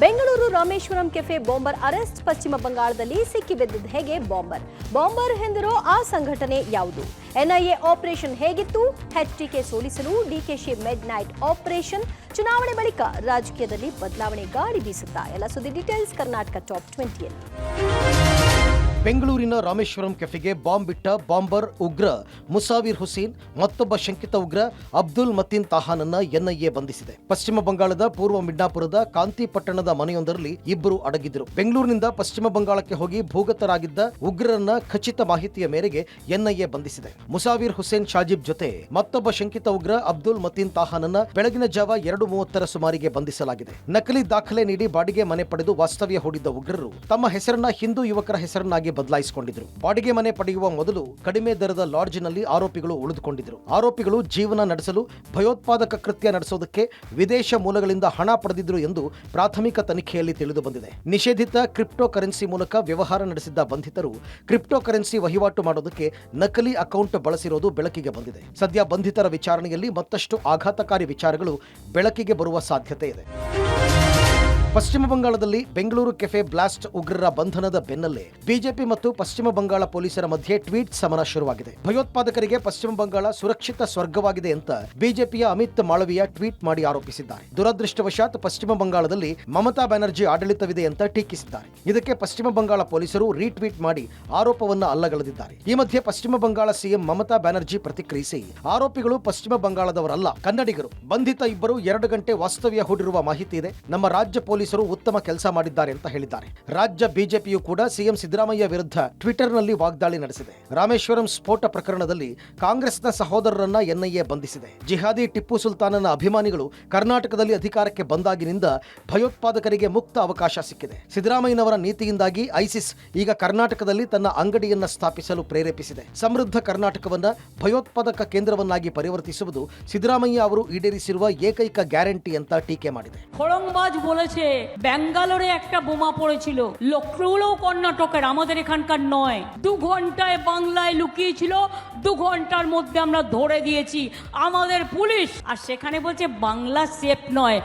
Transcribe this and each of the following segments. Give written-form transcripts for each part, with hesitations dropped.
Bengaluru Rameshwaram cafe bomber arrest. ಪಶ್ಚಿಮ ಬಂಗಾಳದಲ್ಲಿ ಸಿಕ್ಕಿಬಿದ್ದಿದ್ದ ಹೇಗೆ ಬಾಂಬರ್ ಎಂದಿರೋ ಆ ಸಂಘಟನೆ ಯಾವುದು? ಎನ್ಐಎ ಆಪರೇಷನ್ ಹೇಗಿತ್ತು? ಎಚ್ಡಿಕೆ ಸೋಲಿಸಲು ಡಿಕೆಶಿ ಮಿಡ್ ನೈಟ್ ಆಪರೇಷನ್. ಚುನಾವಣೆ ಬಳಿಕ ರಾಜಕೀಯದಲ್ಲಿ ಬದಲಾವಣೆ ಗಾಳಿ ಬೀಸುತ್ತಾ? ಎಲ್ಲ ಸುದ್ದಿ ಡೀಟೇಲ್ಸ್ ಕರ್ನಾಟಕ ಟಾಪ್ 20. ಬೆಂಗಳೂರಿನ ರಾಮೇಶ್ವರಂ ಕೆಫೆಗೆ ಬಾಂಬ್ ಬಿಟ್ಟ ಬಾಂಬರ್ ಉಗ್ರ ಮುಸಾವಿರ್ ಹುಸೇನ್ ಮತ್ತೊಬ್ಬ ಶಂಕಿತ ಉಗ್ರ ಅಬ್ದುಲ್ ಮತೀನ್ ತಾಹಾನನ್ನ ಎನ್ಐಎ ಬಂಧಿಸಿದೆ. ಪಶ್ಚಿಮ ಬಂಗಾಳದ ಪೂರ್ವ ಮಿಡ್ನಾಪುರದ ಕಾಂತಿ ಪಟ್ಟಣದ ಮನೆಯೊಂದರಲ್ಲಿ ಇಬ್ಬರು ಅಡಗಿದ್ರು. ಬೆಂಗಳೂರಿನಿಂದ ಪಶ್ಚಿಮ ಬಂಗಾಳಕ್ಕೆ ಹೋಗಿ ಭೂಗತರಾಗಿದ್ದ ಉಗ್ರರನ್ನ ಖಚಿತ ಮಾಹಿತಿಯ ಮೇರೆಗೆ ಎನ್ಐಎ ಬಂಧಿಸಿದೆ. ಮುಸಾವಿರ್ ಹುಸೇನ್ ಶಾಜಿಬ್ ಜೊತೆ ಮತ್ತೊಬ್ಬ ಶಂಕಿತ ಉಗ್ರ ಅಬ್ದುಲ್ ಮತೀನ್ ತಾಹಾನನ್ನ ಬೆಳಗಿನ ಜಾವ 2:30 ಸುಮಾರಿಗೆ ಬಂಧಿಸಲಾಗಿದೆ. ನಕಲಿ ದಾಖಲೆ ನೀಡಿ ಬಾಡಿಗೆ ಮನೆ ಪಡೆದು ವಾಸ್ತವ್ಯ ಹೂಡಿದ್ದ ಉಗ್ರರು ತಮ್ಮ ಹೆಸರನ್ನ ಹಿಂದೂ ಯುವಕರ ಹೆಸರನ್ನಾಗಿ ಬದಲಾಯಿಸಿಕೊಂಡಿದ್ರು. ಬಾಡಿಗೆ ಮನೆ ಪಡೆಯುವ ಮೊದಲು ಕಡಿಮೆ ದರದ ಲಾಡ್ಜ್ನಲ್ಲಿ ಆರೋಪಿಗಳು ಉಳಿದುಕೊಂಡಿದ್ರು. ಆರೋಪಿಗಳು ಜೀವನ ನಡೆಸಲು ಭಯೋತ್ಪಾದಕ ಕೃತ್ಯ ನಡೆಸೋದಕ್ಕೆ ವಿದೇಶ ಮೂಲಗಳಿಂದ ಹಣ ಪಡೆದಿದ್ರು ಎಂದು ಪ್ರಾಥಮಿಕ ತನಿಖೆಯಲ್ಲಿ ತಿಳಿದು ಬಂದಿದೆ. ನಿಷೇಧಿತ ಕ್ರಿಪ್ಟೋ ಕರೆನ್ಸಿ ಮೂಲಕ ವ್ಯವಹಾರ ನಡೆಸಿದ್ದ ಬಂಧಿತರು ಕ್ರಿಪ್ಟೋ ಕರೆನ್ಸಿ ವಹಿವಾಟು ಮಾಡೋದಕ್ಕೆ ನಕಲಿ ಅಕೌಂಟ್ ಬಳಸಿರೋದು ಬೆಳಕಿಗೆ ಬಂದಿದೆ. ಸದ್ಯ ಬಂಧಿತರ ವಿಚಾರಣೆಯಲ್ಲಿ ಮತ್ತಷ್ಟು ಆಘಾತಕಾರಿ ವಿಚಾರಗಳು ಬೆಳಕಿಗೆ ಬರುವ ಸಾಧ್ಯತೆ ಇದೆ. ಪಶ್ಚಿಮ ಬಂಗಾಳದಲ್ಲಿ ಬೆಂಗಳೂರು ಕೆಫೆ ಬ್ಲಾಸ್ಟ್ ಉಗ್ರರ ಬಂಧನದ ಬೆನ್ನಲ್ಲೇ ಬಿಜೆಪಿ ಮತ್ತು ಪಶ್ಚಿಮ ಬಂಗಾಳ ಪೊಲೀಸರ ಮಧ್ಯೆ ಟ್ವೀಟ್ ಸಮರ ಶುರುವಾಗಿದೆ. ಭಯೋತ್ಪಾದಕರಿಗೆ ಪಶ್ಚಿಮ ಬಂಗಾಳ ಸುರಕ್ಷಿತ ಸ್ವರ್ಗವಾಗಿದೆ ಅಂತ ಬಿಜೆಪಿಯ ಅಮಿತ್ ಮಾಳವಿಯಾ ಟ್ವೀಟ್ ಮಾಡಿ ಆರೋಪಿಸಿದ್ದಾರೆ. ದುರದೃಷ್ಟವಶಾತ್ ಪಶ್ಚಿಮ ಬಂಗಾಳದಲ್ಲಿ ಮಮತಾ ಬ್ಯಾನರ್ಜಿ ಆಡಳಿತವಿದೆ ಅಂತ ಟೀಕಿಸಿದ್ದಾರೆ. ಇದಕ್ಕೆ ಪಶ್ಚಿಮ ಬಂಗಾಳ ಪೊಲೀಸರು ರೀಟ್ವೀಟ್ ಮಾಡಿ ಆರೋಪವನ್ನು ಅಲ್ಲಗಳೆದಿದ್ದಾರೆ. ಈ ಮಧ್ಯೆ ಪಶ್ಚಿಮ ಬಂಗಾಳ ಸಿಎಂ ಮಮತಾ ಬ್ಯಾನರ್ಜಿ ಪ್ರತಿಕ್ರಿಯಿಸಿ, ಆರೋಪಿಗಳು ಪಶ್ಚಿಮ ಬಂಗಾಳದವರಲ್ಲ, ಕನ್ನಡಿಗರು. ಬಂಧಿತ ಇಬ್ಬರು 2 ಗಂಟೆ ವಾಸ್ತವ್ಯ ಹೂಡಿರುವ ಮಾಹಿತಿ ಇದೆ. ನಮ್ಮ ರಾಜ್ಯ ಪೊಲೀಸರು ಉತ್ತಮ ಕೆಲಸ ಮಾಡಿದ್ದಾರೆ ಅಂತ ಹೇಳಿದ್ದಾರೆ. ರಾಜ್ಯ ಬಿಜೆಪಿಯು ಕೂಡ ಸಿಎಂ ಸಿದ್ದರಾಮಯ್ಯ ವಿರುದ್ಧ ಟ್ವಿಟರ್ನಲ್ಲಿ ವಾಗ್ದಾಳಿ ನಡೆಸಿದೆ. ರಾಮೇಶ್ವರಂ ಸ್ಫೋಟ ಪ್ರಕರಣದಲ್ಲಿ ಕಾಂಗ್ರೆಸ್ನ ಸಹೋದರರನ್ನ ಎನ್ಐಎ ಬಂಧಿಸಿದೆ. ಜಿಹಾದಿ ಟಿಪ್ಪು ಸುಲ್ತಾನನ ಅಭಿಮಾನಿಗಳು ಕರ್ನಾಟಕದಲ್ಲಿ ಅಧಿಕಾರಕ್ಕೆ ಬಂದಾಗಿನಿಂದ ಭಯೋತ್ಪಾದಕರಿಗೆ ಮುಕ್ತ ಅವಕಾಶ ಸಿಕ್ಕಿದೆ. ಸಿದ್ದರಾಮಯ್ಯನವರ ನೀತಿಯಿಂದಾಗಿ ಐಸಿಸ್ ಈಗ ಕರ್ನಾಟಕದಲ್ಲಿ ತನ್ನ ಅಂಗಡಿಯನ್ನ ಸ್ಥಾಪಿಸಲು ಪ್ರೇರೇಪಿಸಿದೆ. ಸಮೃದ್ಧ ಕರ್ನಾಟಕವನ್ನ ಭಯೋತ್ಪಾದಕ ಕೇಂದ್ರವನ್ನಾಗಿ ಪರಿವರ್ತಿಸುವುದು ಸಿದ್ದರಾಮಯ್ಯ ಅವರು ಈಡೇರಿಸಿರುವ ಏಕೈಕ ಗ್ಯಾರಂಟಿ ಅಂತ ಟೀಕೆ ಮಾಡಿದೆ. ব্যাঙ্গালোরে একটা বোমা পড়েছিল, লক্ষ্ণৌও কর্ণাটকের, আমাদের এখানকার নয়। 2 ঘন্টায় বাংলায় লুকিয়েছিল, 2 ঘন্টার মধ্যে আমরা ধরে দিয়েছি আমাদের পুলিশ। আর সেখানে বলছে বাংলা সেফ নয়।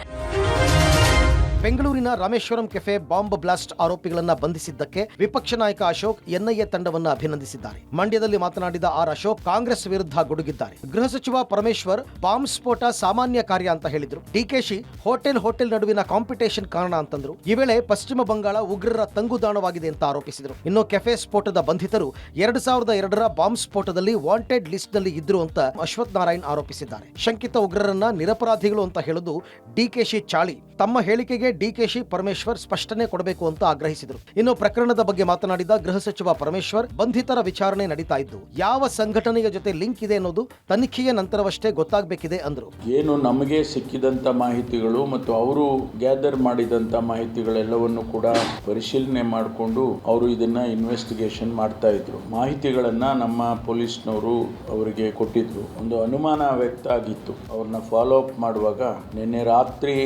ಬೆಂಗಳೂರಿನ ರಾಮೇಶ್ವರಂ ಕೆಫೆ ಬಾಂಬ್ ಬ್ಲಾಸ್ಟ್ ಆರೋಪಿಗಳನ್ನ ಬಂಧಿಸಿದ್ದಕ್ಕೆ ವಿಪಕ್ಷ ನಾಯಕ ಅಶೋಕ್ ಎನ್ಐಎ ತಂಡವನ್ನು ಅಭಿನಂದಿಸಿದ್ದಾರೆ. ಮಂಡ್ಯದಲ್ಲಿ ಮಾತನಾಡಿದ ಅಶೋಕ್ ಕಾಂಗ್ರೆಸ್ ವಿರುದ್ಧ ಗುಡುಗಿದ್ದಾರೆ. ಗೃಹ ಸಚಿವ ಪರಮೇಶ್ವರ್ ಬಾಂಬ್ ಸ್ಫೋಟ ಸಾಮಾನ್ಯ ಕಾರ್ಯ ಅಂತ ಹೇಳಿದ್ರು. ಡಿಕೆಶಿ ಹೋಟೆಲ್ ನಡುವಿನ ಕಾಂಪಿಟೇಷನ್ ಕಾರಣ ಅಂತಂದ್ರು. ಈ ವೇಳೆ ಪಶ್ಚಿಮ ಬಂಗಾಳ ಉಗ್ರರ ತಂಗುದಾಣವಾಗಿದೆ ಅಂತ ಆರೋಪಿಸಿದರು. ಇನ್ನು ಕೆಫೆ ಸ್ಫೋಟದ ಬಂಧಿತರು 2002ರ ಬಾಂಬ್ ಸ್ಫೋಟದಲ್ಲಿ ವಾಂಟೆಡ್ ಲಿಸ್ಟ್ ನಲ್ಲಿ ಇದ್ರು ಅಂತ ಅಶ್ವಥ್ ನಾರಾಯಣ್ ಆರೋಪಿಸಿದ್ದಾರೆ. ಶಂಕಿತ ಉಗ್ರರನ್ನ ನಿರಪರಾಧಿಗಳು ಅಂತ ಹೇಳುದು ಡಿಕೆಶಿ ಚಾಳಿ. ತಮ್ಮ ಹೇಳಿಕೆಗೆ ಡಿಕೆಶಿ ಪರಮೇಶ್ವರ್ ಸ್ಪಷ್ಟನೆ ಕೊಡಬೇಕು ಅಂತ ಆಗ್ರಹಿಸಿದರು. ಇನ್ನು ಪ್ರಕರಣದ ಬಗ್ಗೆ ಮಾತನಾಡಿದ ಗೃಹ ಸಚಿವ ಪರಮೇಶ್ವರ್, ಬಂಧಿತರ ವಿಚಾರಣೆ ನಡೀತಾ ಇದ್ದು ಯಾವ ಸಂಘಟನೆಯ ಜೊತೆ ಲಿಂಕ್ ಇದೆ ಅನ್ನೋದು ತನಿಖೆಯ ನಂತರವಷ್ಟೇ ಗೊತ್ತಾಗಬೇಕಿದೆ ಅಂದ್ರು. ಏನು ನಮಗೆ ಸಿಕ್ಕಿದಂತ ಮಾಹಿತಿಗಳು ಮತ್ತು ಅವರು ಗ್ಯಾದರ್ ಮಾಡಿದಂತ ಮಾಹಿತಿಗಳೆಲ್ಲವನ್ನು ಕೂಡ ಪರಿಶೀಲನೆ ಮಾಡಿಕೊಂಡು ಅವರು ಇದನ್ನ ಇನ್ವೆಸ್ಟಿಗೇಷನ್ ಮಾಡ್ತಾ ಇದ್ರು. ಮಾಹಿತಿಗಳನ್ನ ನಮ್ಮ ಪೊಲೀಸ್ನವರು ಅವರಿಗೆ ಕೊಟ್ಟಿದ್ರು. ಒಂದು ಅನುಮಾನ ವ್ಯಕ್ತ ಆಗಿತ್ತು. ಅವ್ರನ್ನ ಫಾಲೋ ಅಪ್ ಮಾಡುವಾಗ ನಿನ್ನೆ ರಾತ್ರಿ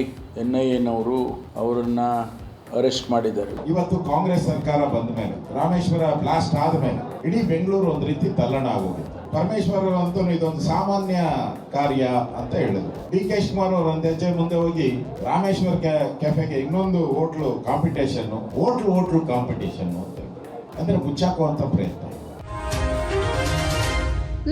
ಎನ್ಐಎನವರು ಅವರನ್ನ ಅರೆಸ್ಟ್ ಮಾಡಿದ್ದಾರೆ. ಇವತ್ತು ಕಾಂಗ್ರೆಸ್ ಸರ್ಕಾರ ಬಂದ ಮೇಲೆ, ರಾಮೇಶ್ವರ ಬ್ಲಾಸ್ಟ್ ಆದ್ಮೇಲೆ ಇಡೀ ಬೆಂಗಳೂರು ಒಂದು ರೀತಿ ತಲ್ಲಣ ಆಗೋಗಿತ್ತು. ಪರಮೇಶ್ವರ್ ಅಂತೂ ಇದೊಂದು ಸಾಮಾನ್ಯ ಕಾರ್ಯ ಅಂತ ಹೇಳಿದ್ರು. ಡಿಕೆ ಶಿವಕುಮಾರ್ ಅವರು ಒಂದು ಹೆಜ್ಜೆ ಮುಂದೆ ಹೋಗಿ ರಾಮೇಶ್ವರ ಕೆಫೆಗೆ ಇನ್ನೊಂದು ಹೋಟ್ಲು ಕಾಂಪಿಟೇಷನ್ ಅಂತ ಅಂದ್ರೆ ಮುಚ್ಚಾಕುವಂತ ಪ್ರಯತ್ನ.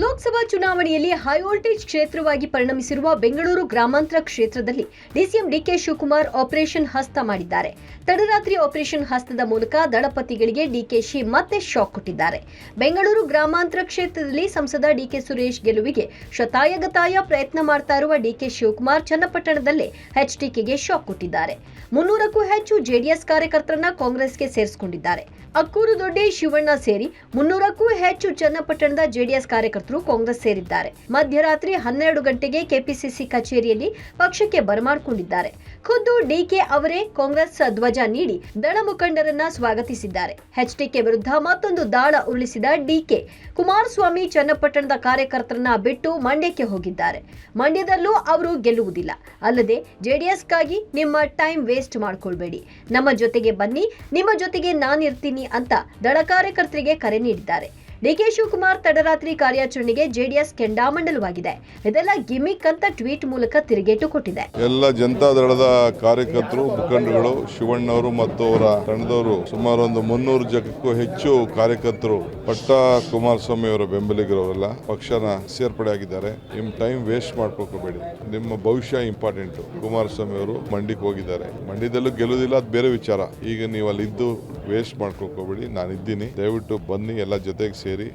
ಲೋಕಸಭಾ ಚುನಾವಣೆಯಲ್ಲಿ ಹೈವೋಲ್ಟೇಜ್ ಕ್ಷೇತ್ರವಾಗಿ ಪರಿಣಮಿಸಿರುವ ಬೆಂಗಳೂರು ಗ್ರಾಮಾಂತರ ಕ್ಷೇತ್ರದಲ್ಲಿ ಡಿಸಿಎಂ ಡಿಕೆ ಶಿವಕುಮಾರ್ ಆಪರೇಷನ್ ಹಸ್ತ ಮಾಡಿದ್ದಾರೆ. ತಡರಾತ್ರಿ ಆಪರೇಷನ್ ಹಸ್ತದ ಮೂಲಕ ದಳಪತಿಗಳಿಗೆ ಡಿಕೆಶಿ ಮತ್ತೆ ಶಾಕ್ ಕೊಟ್ಟಿದ್ದಾರೆ. ಬೆಂಗಳೂರು ಗ್ರಾಮಾಂತರ ಕ್ಷೇತ್ರದಲ್ಲಿ ಸಂಸದ ಡಿಕೆ ಸುರೇಶ್ ಗೆಲುವಿಗೆ ಶತಾಯಗತಾಯ ಪ್ರಯತ್ನ ಮಾಡ್ತಾ ಇರುವ ಡಿಕೆ ಶಿವಕುಮಾರ್ ಚನ್ನಪಟ್ಟಣದಲ್ಲೇ ಎಚ್ಡಿಕೆಗೆ ಶಾಕ್ ಕೊಟ್ಟಿದ್ದಾರೆ. 300ಕ್ಕೂ ಹೆಚ್ಚು ಜೆಡಿಎಸ್ ಕಾರ್ಯಕರ್ತರನ್ನ ಕಾಂಗ್ರೆಸ್ಗೆ ಸೇರಿಸಿಕೊಂಡಿದ್ದಾರೆ. ಅಕ್ಕೂರು ದೊಡ್ಡೆ ಶಿವಣ್ಣ ಸೇರಿ 300ಕ್ಕೂ ಹೆಚ್ಚು ಚನ್ನಪಟ್ಟಣದ ಜೆಡಿಎಸ್ ಕಾರ್ಯಕರ್ತರು ಕಾಂಗ್ರೆಸ್ ಸೇರಿದ್ದಾರೆ. ಮಧ್ಯರಾತ್ರಿ 12 ಗಂಟೆಗೆ ಕೆಪಿಸಿಸಿ ಕಚೇರಿಯಲ್ಲಿ ಪಕ್ಷಕ್ಕೆ ಬರಮಾಡಿಕೊಂಡಿದ್ದಾರೆ. ಖುದ್ದು ಡಿಕೆ ಅವರೇ ಕಾಂಗ್ರೆಸ್ ಧ್ವಜ ನೀಡಿ ದಳ ಮುಖಂಡರನ್ನ ಸ್ವಾಗತಿಸಿದ್ದಾರೆ. ಎಚ್ಡಿಕೆ ವಿರುದ್ಧ ಮತ್ತೊಂದು ದಾಳ ಉರುಳಿಸಿದ ಡಿಕೆ ಕುಮಾರಸ್ವಾಮಿ ಚನ್ನಪಟ್ಟಣದ ಕಾರ್ಯಕರ್ತರನ್ನ ಬಿಟ್ಟು ಮಂಡ್ಯಕ್ಕೆ ಹೋಗಿದ್ದಾರೆ. ಮಂಡ್ಯದಲ್ಲೂ ಅವರು ಗೆಲ್ಲುವುದಿಲ್ಲ. ಅಲ್ಲದೆ ಜೆಡಿಎಸ್ಗಾಗಿ ನಿಮ್ಮ ಟೈಮ್ ವೇಸ್ಟ್ ಮಾಡ್ಕೊಳ್ಬೇಡಿ, ನಮ್ಮ ಜೊತೆಗೆ ಬನ್ನಿ, ನಿಮ್ಮ ಜೊತೆಗೆ ನಾನಿರ್ತೀನಿ ಅಂತ ದಳ ಕಾರ್ಯಕರ್ತರಿಗೆ ಕರೆ ನೀಡಿದ್ದಾರೆ. ಡಿಕೆ ಶಿವಕುಮಾರ್ ತಡರಾತ್ರಿ ಕಾರ್ಯಾಚರಣೆಗೆ ಜೆಡಿಎಸ್ ಕೆಂಡಾಮಂಡಲವಾಗಿದೆ. ಇದೆಲ್ಲ ಗಿಮಿಕ್ ಅಂತ ಟ್ವೀಟ್ ಮೂಲಕ ತಿರುಗೇಟು ಕೊಟ್ಟಿದೆ. ಎಲ್ಲ ಜನತಾದಳದ ಕಾರ್ಯಕರ್ತರು, ಮುಖಂಡರುಗಳು, ಶಿವಣ್ಣವರು ಮತ್ತು ಅವರ ತಂಡದವರು ಸುಮಾರು ಒಂದು 300 ಜನಕ್ಕೂ ಹೆಚ್ಚು ಕಾರ್ಯಕರ್ತರು ಪಟ್ಟ ಕುಮಾರಸ್ವಾಮಿ ಅವರ ಬೆಂಬಲಿಗರವರೆಲ್ಲ ಪಕ್ಷನ ಸೇರ್ಪಡೆ ಆಗಿದ್ದಾರೆ. ನಿಮ್ಮ ಟೈಮ್ ವೇಸ್ಟ್ ಮಾಡ್ಕೋಬೇಡಿ. ನಿಮ್ಮ ಭವಿಷ್ಯ ಇಂಪಾರ್ಟೆಂಟ್. ಕುಮಾರಸ್ವಾಮಿ ಅವರು ಮಂಡ್ಯಕ್ಕೆ ಹೋಗಿದ್ದಾರೆ. ಮಂಡ್ಯದಲ್ಲೂ ಗೆಲ್ಲುವುದಿಲ್ಲ, ಅದು ಬೇರೆ ವಿಚಾರ. ಈಗ ನೀವು ಅಲ್ಲಿ ಇದ್ದು ವೇಸ್ಟ್ ಮಾಡ್ಕೋಬೇಡಿ. ನಾನಿದ್ದೀನಿ, ದಯವಿಟ್ಟು ಬನ್ನಿ, ಎಲ್ಲ ಜೊತೆಗೆ ಸೇರಿ.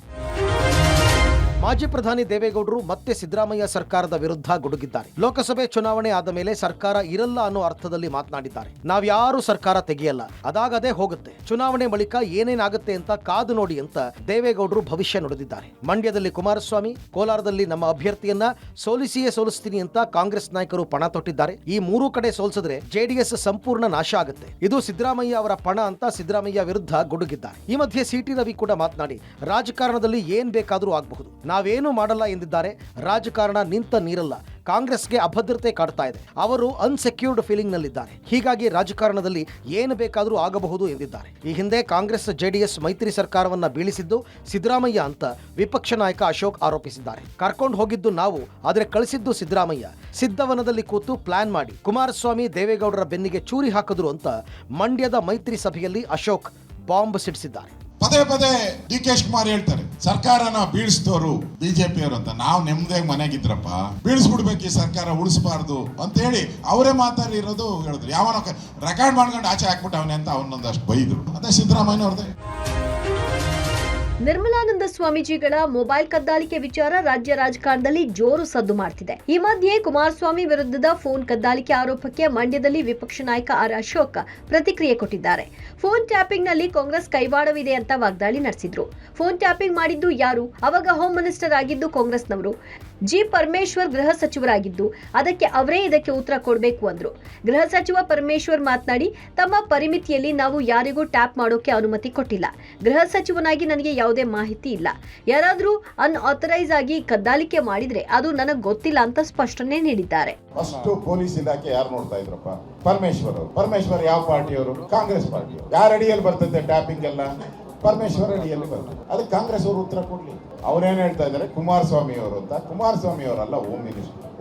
ಮಾಜಿ ಪ್ರಧಾನಿ ದೇವೇಗೌಡರು ಮತ್ತೆ ಸಿದ್ದರಾಮಯ್ಯ ಸರ್ಕಾರದ ವಿರುದ್ಧ ಗುಡುಗಿದ್ದಾರೆ. ಲೋಕಸಭೆ ಚುನಾವಣೆ ಆದ ಮೇಲೆ ಸರ್ಕಾರ ಇರಲ್ಲ ಅನ್ನೋ ಅರ್ಥದಲ್ಲಿ ಮಾತನಾಡಿದ್ದಾರೆ. ನಾವ್ಯಾರು ಸರ್ಕಾರ ತೆಗೆಯಲ್ಲ, ಅದಾಗದೇ ಹೋಗುತ್ತೆ. ಚುನಾವಣೆ ಬಳಿಕ ಏನೇನಾಗುತ್ತೆ ಅಂತ ಕಾದು ನೋಡಿ ಅಂತ ದೇವೇಗೌಡರು ಭವಿಷ್ಯ ನುಡಿದಿದ್ದಾರೆ. ಮಂಡ್ಯದಲ್ಲಿ ಕುಮಾರಸ್ವಾಮಿ, ಕೋಲಾರದಲ್ಲಿ ನಮ್ಮ ಅಭ್ಯರ್ಥಿಯನ್ನ ಸೋಲಿಸ್ತೀನಿ ಅಂತ ಕಾಂಗ್ರೆಸ್ ನಾಯಕರು ಪಣ ತೊಟ್ಟಿದ್ದಾರೆ. ಈ 3 ಕಡೆ ಸೋಲಿಸಿದ್ರೆ ಜೆಡಿಎಸ್ ಸಂಪೂರ್ಣ ನಾಶ ಆಗುತ್ತೆ. ಇದು ಸಿದ್ದರಾಮಯ್ಯ ಅವರ ಪಣ ಅಂತ ಸಿದ್ದರಾಮಯ್ಯ ವಿರುದ್ಧ ಗುಡುಗಿದ್ದಾರೆ. ಈ ಮಧ್ಯೆ ಸಿಟಿ ರವಿ ಕೂಡ ಮಾತನಾಡಿ, ರಾಜಕಾರಣದಲ್ಲಿ ಏನ್ ಬೇಕಾದರೂ ಆಗಬಹುದು, ನಾವೇನು ಮಾಡಲ್ಲ ಎಂದಿದ್ದಾರೆ. ರಾಜಕಾರಣ ನಿಂತ ನೀರಲ್ಲ, ಕಾಂಗ್ರೆಸ್ಗೆ ಅಭದ್ರತೆ ಕಾಡ್ತಾ ಇದೆ. ಅವರು ಅನ್ಸೆಕ್ಯೂರ್ಡ್ ಫೀಲಿಂಗ್ ನಲ್ಲಿದ್ದಾರೆ. ಹೀಗಾಗಿ ರಾಜಕಾರಣದಲ್ಲಿ ಏನು ಬೇಕಾದರೂ ಆಗಬಹುದು ಎಂದಿದ್ದಾರೆ. ಈ ಹಿಂದೆ ಕಾಂಗ್ರೆಸ್ ಜೆಡಿಎಸ್ ಮೈತ್ರಿ ಸರ್ಕಾರವನ್ನ ಬೀಳಿಸಿದ್ದು ಸಿದ್ದರಾಮಯ್ಯ ಅಂತ ವಿಪಕ್ಷ ನಾಯಕ ಅಶೋಕ್ ಆರೋಪಿಸಿದ್ದಾರೆ. ಕರ್ಕೊಂಡು ಹೋಗಿದ್ದು ನಾವು, ಆದರೆ ಕಳಿಸಿದ್ದು ಸಿದ್ದರಾಮಯ್ಯ. ಸಿದ್ದವನದಲ್ಲಿ ಕೂತು ಪ್ಲಾನ್ ಮಾಡಿ ಕುಮಾರಸ್ವಾಮಿ ದೇವೇಗೌಡರ ಬೆನ್ನಿಗೆ ಚೂರಿ ಹಾಕಿದ್ರು ಅಂತ ಮಂಡ್ಯದ ಮೈತ್ರಿ ಸಭೆಯಲ್ಲಿ ಅಶೋಕ್ ಬಾಂಬ್ ಸಿಡಿಸಿದ್ದಾರೆ. ಪದೇ ಪದೇ ಡಿ.ಕೆ. ಶಿವಕುಮಾರ್ ಹೇಳ್ತಾರೆ, ಸರ್ಕಾರನ ಬೀಳಿಸಿದವರು ಬಿಜೆಪಿಯವರು ಅಂತ. ನಾವು ನೆಮ್ಮದಿಯಾಗಿ ಮನೆಗಿದ್ರಪ್ಪ, ಬೀಳಿಸ್ಬಿಡ್ಬೇಕು, ಈ ಸರ್ಕಾರ ಉಳಿಸಬಾರ್ದು ಅಂತ ಹೇಳಿ ಅವರೇ ಮಾತಾಡಿರೋದು ಹೇಳಿದ್ರು. ಯಾವನೋ ರೆಕಾರ್ಡ್ ಮಾಡ್ಕೊಂಡು ಆಚೆ ಹಾಕ್ಬಿಟ್ಟು ಅವನೇ ಅಂತ ಅವನೊಂದಷ್ಟು ಬೈದ್ರು. ಅದೇ ಸಿದ್ದರಾಮಯ್ಯ ಅವ್ರದ್ದೇ. ನಿರ್ಮಲಾನಂದ ಸ್ವಾಮೀಜಿಗಳ ಮೊಬೈಲ್ ಕದ್ದಾಲಿಕೆ ವಿಚಾರ ರಾಜ್ಯ ರಾಜಕಾರಣದಲ್ಲಿ ಜೋರು ಸದ್ದು ಮಾಡ್ತಿದೆ. ಈ ಮಧ್ಯೆ ಕುಮಾರಸ್ವಾಮಿ ವಿರುದ್ಧದ ಫೋನ್ ಕದ್ದಾಲಿಕೆ ಆರೋಪಕ್ಕೆ ಮಂಡ್ಯದಲ್ಲಿ ವಿಪಕ್ಷ ನಾಯಕ ಆರ್ ಅಶೋಕ್ ಪ್ರತಿಕ್ರಿಯೆ ಕೊಟ್ಟಿದ್ದಾರೆ. ಫೋನ್ ಟ್ಯಾಪಿಂಗ್ ನಲ್ಲಿ ಕಾಂಗ್ರೆಸ್ ಕೈವಾಡವಿದೆ ಅಂತ ವಾಗ್ದಾಳಿ ನಡೆಸಿದ್ರು. ಫೋನ್ ಟ್ಯಾಪಿಂಗ್ ಮಾಡಿದ್ದು ಯಾರು? ಅವಾಗ ಹೋಮ್ ಮಿನಿಸ್ಟರ್ ಆಗಿದ್ದು ಕಾಂಗ್ರೆಸ್ನವರು. ಜಿ ಪರಮೇಶ್ವರ್ ಗೃಹ ಸಚಿವರಾಗಿದ್ದು, ಅದಕ್ಕೆ ಅವರೇ ಇದಕ್ಕೆ ಉತ್ತರ ಕೊಡಬೇಕು ಅಂದ್ರು. ಗೃಹ ಸಚಿವ ಪರಮೇಶ್ವರ್ ಮಾತನಾಡಿ, ತಮ್ಮ ಪರಿಮಿತಿಯಲ್ಲಿ ನಾವು ಯಾರಿಗೂ ಟ್ಯಾಪ್ ಮಾಡೋಕೆ ಅನುಮತಿ ಕೊಟ್ಟಿಲ್ಲ. ಗೃಹ ಸಚಿವನಾಗಿ ನನಗೆ ಯಾವುದೇ ಮಾಹಿತಿ ಇಲ್ಲ. ಯಾರಾದ್ರೂ ಅನ್ಆಥರೈಸ್ ಆಗಿ ಕದ್ದಾಲಿಕೆ ಮಾಡಿದ್ರೆ ಅದು ನನಗೆ ಗೊತ್ತಿಲ್ಲ ಅಂತ ಸ್ಪಷ್ಟನೆ ನೀಡಿದ್ದಾರೆ. ಫಸ್ಟ್ ಪೊಲೀಸ್ ಇಲಾಖೆ ಯಾರು ನೋಡ್ತಾ ಇದ್ರಪ್ಪ? ಪರಮೇಶ್ವರ್ ಅವರು. ಪರಮೇಶ್ವರ್ ಯಾವ ಪಾರ್ಟಿಯವರು? ಕಾಂಗ್ರೆಸ್ ಪಾರ್ಟಿಯವರು. ಯಾರ ಅಡಿಯಲ್ಲಿ ಬರ್ತದೆ ಟ್ಯಾಪಿಂಗ್ ಎಲ್ಲ? ಪರಮೇಶ್ವರ ಅಡಿಯಲ್ಲಿ ಬರ್ತದೆ. ಅದಕ್ಕೆ ಕಾಂಗ್ರೆಸ್ ಅವರು ಉತ್ತರ ಕೊಡ್ಲಿ. ಅವ್ರೇನ್ ಹೇಳ್ತಾ ಇದ್ದಾರೆ, ಕುಮಾರಸ್ವಾಮಿ ಅವರು ಅಂತ. ಕುಮಾರಸ್ವಾಮಿ ಅವರಲ್ಲ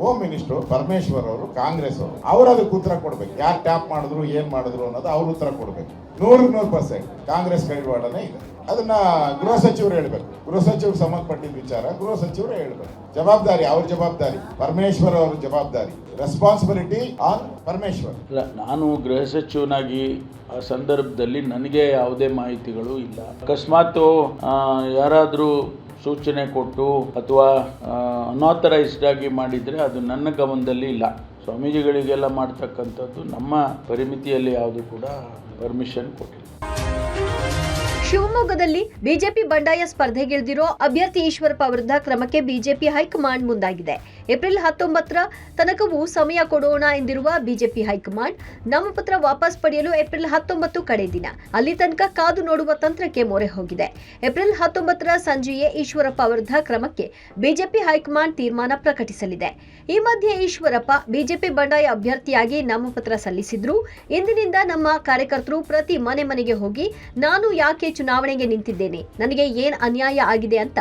ಹೋಮ್ ಮಿನಿಸ್ಟರ್ ಪರಮೇಶ್ವರ್ ಅವರು, ಕಾಂಗ್ರೆಸ್ ಅವರು. ಅವ್ರು ಅದಕ್ಕೆ ಉತ್ತರ ಕೊಡ್ಬೇಕು. ಯಾರು ಟ್ಯಾಪ್ ಮಾಡಿದ್ರು, ಏನ್ ಮಾಡಿದ್ರು ಅನ್ನೋದು ಅವ್ರು ಉತ್ತರ ಕೊಡ್ಬೇಕು. 100% ಕಾಂಗ್ರೆಸ್ ಕೈವಾಡನೇ ಇದೆ. ಅದನ್ನ ಗೃಹ ಸಚಿವರು ಹೇಳ್ಬೇಕು. ಗೃಹ ಸಚಿವರು ಸಂಬಂಧಪಟ್ಟಿದ್ದ ವಿಚಾರ ಗೃಹ ಸಚಿವರು ಹೇಳ್ಬೇಕು. ಜವಾಬ್ದಾರಿ ಅವ್ರ ಜವಾಬ್ದಾರಿ, ಪರಮೇಶ್ವರ್ ಅವ್ರ ಜವಾಬ್ದಾರಿ. Responsibility on Parameshwar. ಇಲ್ಲ, ನಾನು ಗೃಹ ಸಚಿವನಾಗಿ ಆ ಸಂದರ್ಭದಲ್ಲಿ ನನಗೆ ಯಾವುದೇ ಮಾಹಿತಿಗಳು ಇಲ್ಲ. ಅಕಸ್ಮಾತ್ ಯಾರಾದರೂ ಸೂಚನೆ ಕೊಟ್ಟು ಅಥವಾ ಅನ್ಆಥರೈಸ್ಡ್ ಆಗಿ ಮಾಡಿದರೆ ಅದು ನನ್ನ ಗಮನದಲ್ಲಿ ಇಲ್ಲ. ಸ್ವಾಮೀಜಿಗಳಿಗೆಲ್ಲ ಮಾಡ್ತಕ್ಕಂಥದ್ದು ನಮ್ಮ ಪರಿಮಿತಿಯಲ್ಲಿ ಯಾವುದು ಕೂಡ ಪರ್ಮಿಷನ್ ಕೊಟ್ಟಿಲ್ಲ. ಶಿವಮೊಗ್ಗದಲ್ಲಿ ಬಿಜೆಪಿ ಬಂಡಾಯ ಸ್ಪರ್ಧೆಗಿಳಿದಿರೋ ಅಭ್ಯರ್ಥಿ ಈಶ್ವರಪ್ಪ ವಿರುದ್ಧ ಕ್ರಮಕ್ಕೆ ಬಿಜೆಪಿ ಹೈಕಮಾಂಡ್ ಮುಂದಾಗಿದೆ. ಏಪ್ರಿಲ್ 19ರ ತನಕವೂ ಸಮಯ ಕೊಡೋಣ ಎಂದಿರುವ ಬಿಜೆಪಿ ಹೈಕಮಾಂಡ್ ನಾಮಪತ್ರ ವಾಪಸ್ ಪಡೆಯಲು ಏಪ್ರಿಲ್ 19 ಕಡೆ ದಿನ. ಅಲ್ಲಿ ತನಕ ಕಾದು ನೋಡುವ ತಂತ್ರಕ್ಕೆ ಮೊರೆ ಹೋಗಿದೆ. ಏಪ್ರಿಲ್ 19ರ ಸಂಜೆಯೇ ಈಶ್ವರಪ್ಪ ವಿರುದ್ಧ ಕ್ರಮಕ್ಕೆ ಬಿಜೆಪಿ ಹೈಕಮಾಂಡ್ ತೀರ್ಮಾನ ಪ್ರಕಟಿಸಲಿದೆ. ಈ ಮಧ್ಯೆ ಈಶ್ವರಪ್ಪ ಬಿಜೆಪಿ ಬಂಡಾಯ ಅಭ್ಯರ್ಥಿಯಾಗಿ ನಾಮಪತ್ರ ಸಲ್ಲಿಸಿದ್ರು. ಇಂದಿನಿಂದ ನಮ್ಮ ಕಾರ್ಯಕರ್ತರು ಪ್ರತಿ ಮನೆಗೆ ಹೋಗಿ ನಾನು ಯಾಕೆ ಚುನಾವಣೆಗೆ ನಿಂತಿದ್ದೇನೆ, ನನಗೆ ಏನ್ ಅನ್ಯಾಯ ಆಗಿದೆ ಅಂತ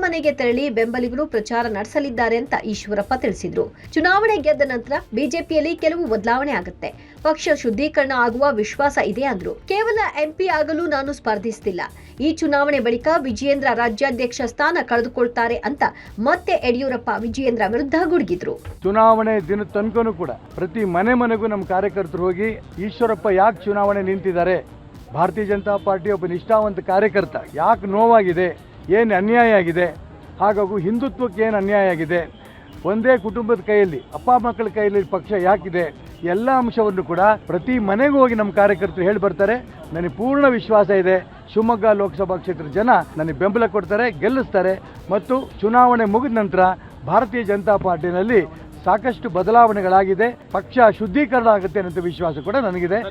ಮನೆಗೆ ತೆರಳಿ ಬೆಂಬಲಿಗರು ಪ್ರಚಾರ ನಡೆಸಲಿದ್ದಾರೆ ಅಂತ ಈಶ್ವರಪ್ಪ ತಿಳಿಸಿದ್ರು. ಚುನಾವಣೆ ಗೆದ್ದ ನಂತರ ಬಿಜೆಪಿಯಲ್ಲಿ ಕೆಲವು ಬದಲಾವಣೆ ಆಗುತ್ತೆ, ಪಕ್ಷ ಶುದ್ಧೀಕರಣ ಆಗುವ ವಿಶ್ವಾಸ ಇದೆ ಅಂದ್ರು. ಕೇವಲ ಎಂಪಿ ಆಗಲು ನಾನು ಸ್ಪರ್ಧಿಸುತ್ತಿಲ್ಲ. ಈ ಚುನಾವಣೆ ಬಳಿಕ ವಿಜಯೇಂದ್ರ ರಾಜ್ಯಾಧ್ಯಕ್ಷ ಸ್ಥಾನ ಕಳೆದುಕೊಳ್ತಾರೆ ಅಂತ ಮತ್ತೆ ಯಡಿಯೂರಪ್ಪ ವಿಜಯೇಂದ್ರ ವಿರುದ್ಧ ಗುಡುಗಿದ್ರು. ಚುನಾವಣೆ ದಿನ ತನಕನೂ ಕೂಡ ಪ್ರತಿ ಮನೆಗೂ ನಮ್ಮ ಕಾರ್ಯಕರ್ತರು ಹೋಗಿ ಈಶ್ವರಪ್ಪ ಯಾಕೆ ಚುನಾವಣೆ ನಿಂತಿದ್ದಾರೆ, ಭಾರತೀಯ ಜನತಾ ಪಾರ್ಟಿ ಒಬ್ಬ ನಿಷ್ಠಾವಂತ ಕಾರ್ಯಕರ್ತ, ಯಾಕೆ ನೋವಾಗಿದೆ, ಏನು ಅನ್ಯಾಯ ಆಗಿದೆ, ಹಾಗೂ ಹಿಂದುತ್ವಕ್ಕೆ ಏನು ಅನ್ಯಾಯ ಆಗಿದೆ, ಒಂದೇ ಕುಟುಂಬದ ಕೈಯಲ್ಲಿ ಅಪ್ಪ ಮಕ್ಕಳ ಕೈಯಲ್ಲಿ ಪಕ್ಷ ಯಾಕಿದೆ, ಎಲ್ಲ ಅಂಶವನ್ನು ಕೂಡ ಪ್ರತಿ ಮನೆಗೂ ಹೋಗಿ ನಮ್ಮ ಕಾರ್ಯಕರ್ತರು ಹೇಳಿ ಬರ್ತಾರೆ. ನನಗೆ ಪೂರ್ಣ ವಿಶ್ವಾಸ ಇದೆ, ಶಿವಮೊಗ್ಗ ಲೋಕಸಭಾ ಕ್ಷೇತ್ರದ ಜನ ನನಗೆ ಬೆಂಬಲ ಕೊಡ್ತಾರೆ, ಗೆಲ್ಲಿಸ್ತಾರೆ. ಮತ್ತು ಚುನಾವಣೆ ಮುಗಿದ ನಂತರ ಭಾರತೀಯ ಜನತಾ ಪಾರ್ಟಿನಲ್ಲಿ ಸಾಕಷ್ಟು ಬದಲಾವಣೆಗಳಾಗಿದೆ, ಪಕ್ಷ ಶುದ್ಧೀಕರಣ ಆಗುತ್ತೆ ಅನ್ನೋ ವಿಶ್ವಾಸ ಕೂಡ ನನಗಿದೆ.